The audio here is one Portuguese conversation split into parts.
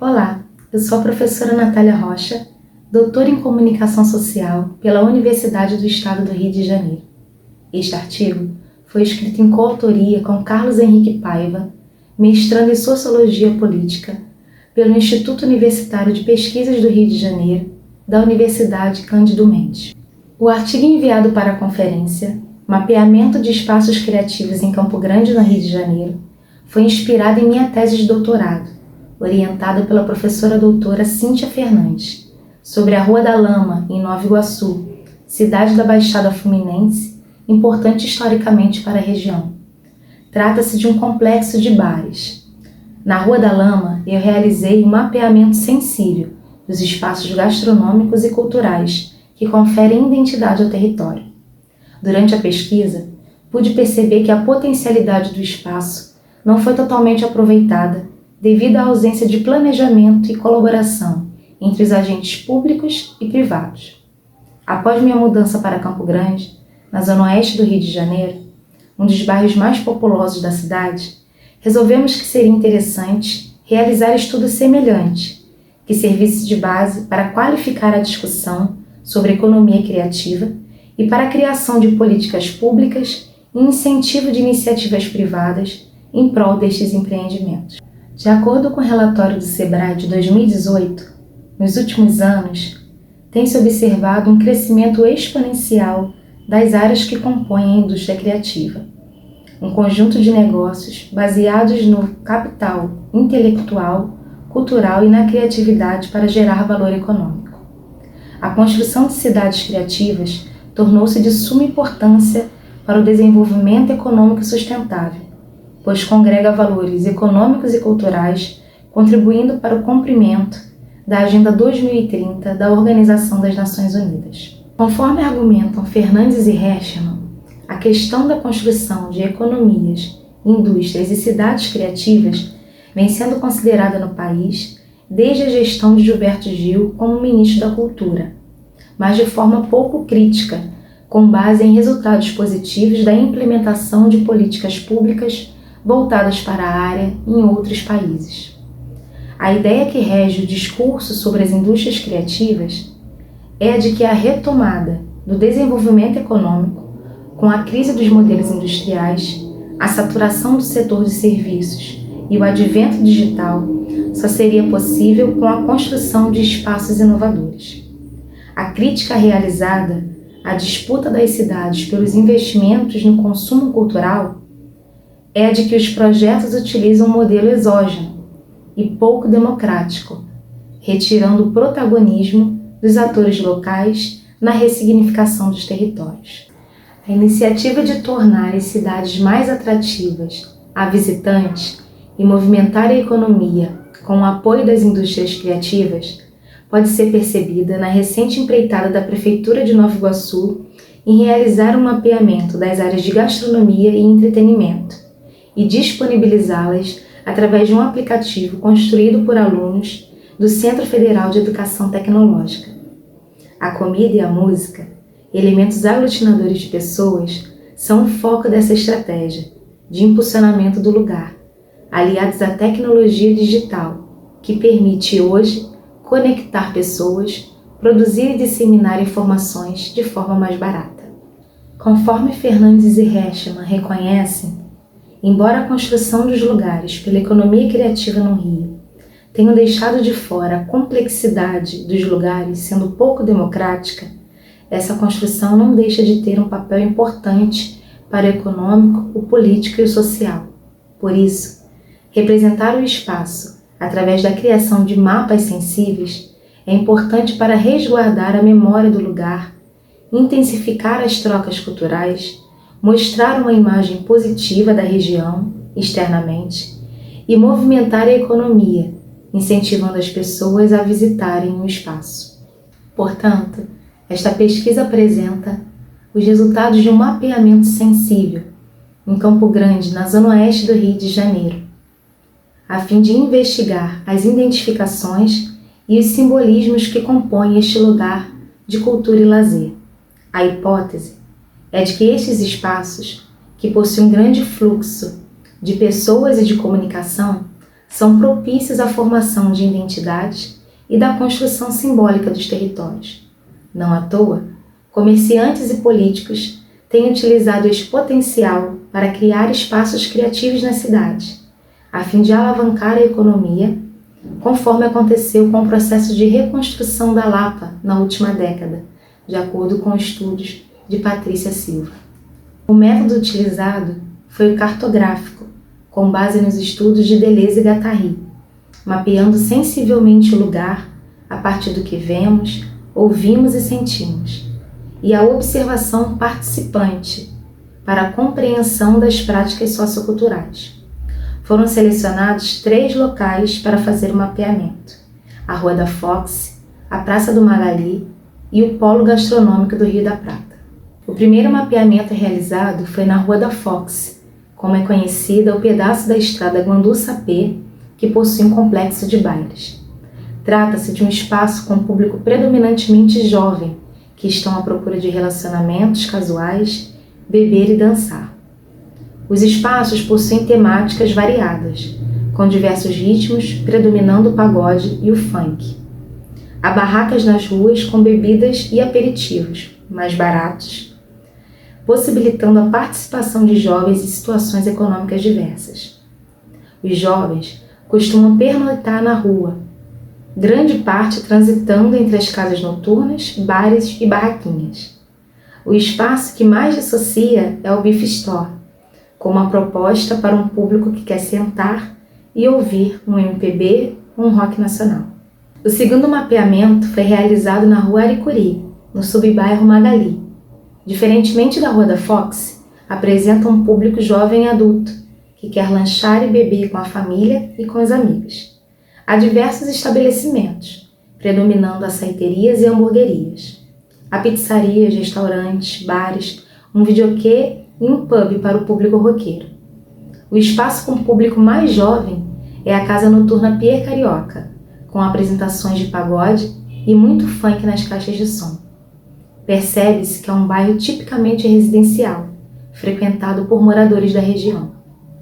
Olá, eu sou a professora Natália Rocha, doutora em Comunicação Social pela Universidade do Estado do Rio de Janeiro. Este artigo foi escrito em coautoria com Carlos Henrique Paiva, mestrando em Sociologia Política pelo Instituto Universitário de Pesquisas do Rio de Janeiro, da Universidade Cândido Mendes. O artigo enviado para a conferência, Mapeamento de Espaços Criativos em Campo Grande, no Rio de Janeiro, foi inspirado em minha tese de doutorado, orientada pela professora doutora Cíntia Fernandes, sobre a Rua da Lama, em Nova Iguaçu, cidade da Baixada Fluminense, importante historicamente para a região. Trata-se de um complexo de bares. Na Rua da Lama, eu realizei um mapeamento sensível dos espaços gastronômicos e culturais que conferem identidade ao território. Durante a pesquisa, pude perceber que a potencialidade do espaço não foi totalmente aproveitada devido à ausência de planejamento e colaboração entre os agentes públicos e privados. Após minha mudança para Campo Grande, na zona oeste do Rio de Janeiro, um dos bairros mais populosos da cidade, resolvemos que seria interessante realizar estudo semelhante, que servisse de base para qualificar a discussão sobre economia criativa e para a criação de políticas públicas e incentivo de iniciativas privadas em prol destes empreendimentos. De acordo com o relatório do SEBRAE de 2018, nos últimos anos, tem-se observado um crescimento exponencial das áreas que compõem a indústria criativa, um conjunto de negócios baseados no capital intelectual, cultural e na criatividade para gerar valor econômico. A construção de cidades criativas tornou-se de suma importância para o desenvolvimento econômico sustentável, pois congrega valores econômicos e culturais, contribuindo para o cumprimento da Agenda 2030 da Organização das Nações Unidas. Conforme argumentam Fernandes e Herschmann, a questão da construção de economias, indústrias e cidades criativas vem sendo considerada no país desde a gestão de Gilberto Gil como ministro da Cultura, mas de forma pouco crítica, com base em resultados positivos da implementação de políticas públicas voltadas para a área em outros países. A ideia que rege o discurso sobre as indústrias criativas é a de que a retomada do desenvolvimento econômico, com a crise dos modelos industriais, a saturação do setor de serviços e o advento digital, só seria possível com a construção de espaços inovadores. A crítica realizada à disputa das cidades pelos investimentos no consumo cultural é a de que os projetos utilizam um modelo exógeno e pouco democrático, retirando o protagonismo dos atores locais na ressignificação dos territórios. A iniciativa de tornar as cidades mais atrativas a visitantes e movimentar a economia com o apoio das indústrias criativas pode ser percebida na recente empreitada da Prefeitura de Nova Iguaçu em realizar um mapeamento das áreas de gastronomia e entretenimento e disponibilizá-las através de um aplicativo construído por alunos do Centro Federal de Educação Tecnológica. A comida e a música, elementos aglutinadores de pessoas, são o foco dessa estratégia de impulsionamento do lugar, aliados à tecnologia digital, que permite hoje conectar pessoas, produzir e disseminar informações de forma mais barata. Conforme Fernandes e Herschmann reconhecem, embora a construção dos lugares pela economia criativa no Rio tenham deixado de fora a complexidade dos lugares sendo pouco democrática, essa construção não deixa de ter um papel importante para o econômico, o político e o social. Por isso, representar o espaço através da criação de mapas sensíveis é importante para resguardar a memória do lugar, intensificar as trocas culturais, mostrar uma imagem positiva da região, externamente, e movimentar a economia, incentivando as pessoas a visitarem o espaço. Portanto, esta pesquisa apresenta os resultados de um mapeamento sensível em Campo Grande, na zona oeste do Rio de Janeiro, a fim de investigar as identificações e os simbolismos que compõem este lugar de cultura e lazer. A hipótese é de que estes espaços, que possuem um grande fluxo de pessoas e de comunicação, são propícios à formação de identidades e da construção simbólica dos territórios. Não à toa, comerciantes e políticos têm utilizado esse potencial para criar espaços criativos na cidade, a fim de alavancar a economia, conforme aconteceu com o processo de reconstrução da Lapa na última década, de acordo com estudos de Patrícia Silva. O método utilizado foi o cartográfico, com base nos estudos de Deleuze e Guattari, mapeando sensivelmente o lugar a partir do que vemos, ouvimos e sentimos, e a observação participante para a compreensão das práticas socioculturais. Foram selecionados 3 locais para fazer o mapeamento: a Rua da Fox, a Praça do Magali e o Polo Gastronômico do Rio da Prata. O primeiro mapeamento realizado foi na Rua da Fox, como é conhecida o pedaço da estrada Guandu-Sapê, que possui um complexo de bailes. Trata-se de um espaço com público predominantemente jovem, que estão à procura de relacionamentos casuais, beber e dançar. Os espaços possuem temáticas variadas, com diversos ritmos, predominando o pagode e o funk. Há barracas nas ruas com bebidas e aperitivos, mais baratos, possibilitando a participação de jovens em situações econômicas diversas. Os jovens costumam pernoitar na rua, grande parte transitando entre as casas noturnas, bares e barraquinhas. O espaço que mais dissocia é o Beef Store, com uma proposta para um público que quer sentar e ouvir um MPB ou um rock nacional. O segundo mapeamento foi realizado na Rua Aricuri, no subbairro Magali. Diferentemente da Rua da Fox, apresenta um público jovem e adulto, que quer lanchar e beber com a família e com os amigos. Há diversos estabelecimentos, predominando açaiterias e hamburguerias. Há pizzarias, restaurantes, bares, um videokê e um pub para o público roqueiro. O espaço com o público mais jovem é a Casa Noturna Pier Carioca, com apresentações de pagode e muito funk nas caixas de som. Percebe-se que é um bairro tipicamente residencial, frequentado por moradores da região.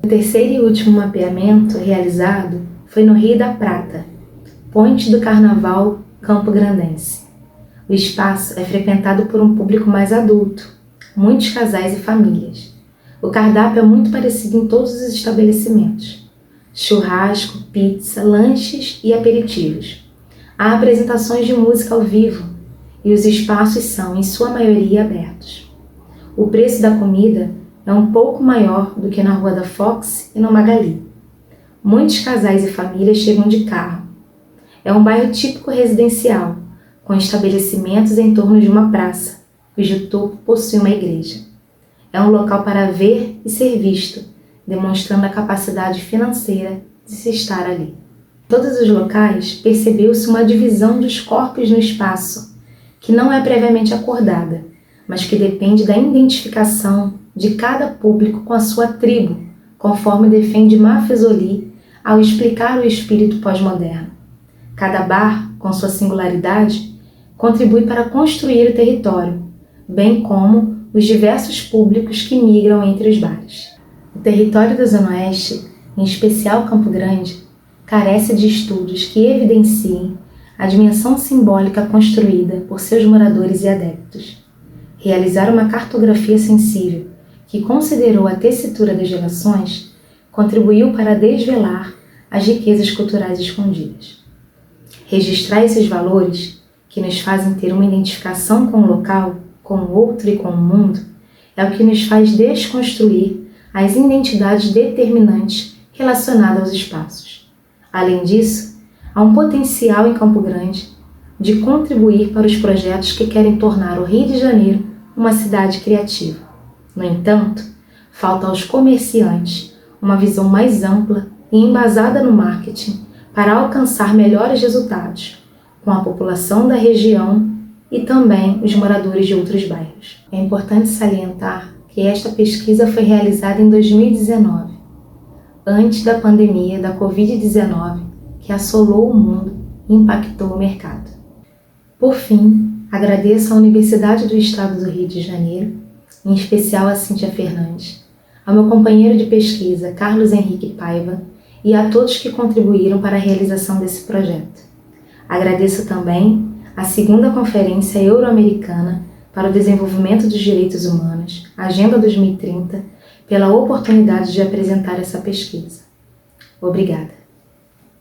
O terceiro e último mapeamento realizado foi no Rio da Prata, Ponte do Carnaval Campo Grandense. O espaço é frequentado por um público mais adulto, muitos casais e famílias. O cardápio é muito parecido em todos os estabelecimentos: churrasco, pizza, lanches e aperitivos. Há apresentações de música ao vivo e os espaços são, em sua maioria, abertos. O preço da comida é um pouco maior do que na Rua da Fox e no Magali. Muitos casais e famílias chegam de carro. É um bairro típico residencial, com estabelecimentos em torno de uma praça, cujo topo possui uma igreja. É um local para ver e ser visto, demonstrando a capacidade financeira de se estar ali. Em todos os locais, percebeu-se uma divisão dos corpos no espaço, que não é previamente acordada, mas que depende da identificação de cada público com a sua tribo, conforme defende Maffezoli ao explicar o espírito pós-moderno. Cada bar, com sua singularidade, contribui para construir o território, bem como os diversos públicos que migram entre os bares. O território da Zona Oeste, em especial Campo Grande, carece de estudos que evidenciem a dimensão simbólica construída por seus moradores e adeptos. Realizar uma cartografia sensível que considerou a tessitura das gerações contribuiu para desvelar as riquezas culturais escondidas. Registrar esses valores, que nos fazem ter uma identificação com o local, com o outro e com o mundo, é o que nos faz desconstruir as identidades determinantes relacionadas aos espaços. Além disso, há um potencial em Campo Grande de contribuir para os projetos que querem tornar o Rio de Janeiro uma cidade criativa. No entanto, falta aos comerciantes uma visão mais ampla e embasada no marketing para alcançar melhores resultados com a população da região e também os moradores de outros bairros. É importante salientar que esta pesquisa foi realizada em 2019, antes da pandemia da Covid-19, que assolou o mundo e impactou o mercado. Por fim, agradeço à Universidade do Estado do Rio de Janeiro, em especial a Cíntia Fernandes, ao meu companheiro de pesquisa, Carlos Henrique Paiva, e a todos que contribuíram para a realização desse projeto. Agradeço também a segunda Conferência Euro-Americana para o Desenvolvimento dos Direitos Humanos, Agenda 2030, pela oportunidade de apresentar essa pesquisa. Obrigada.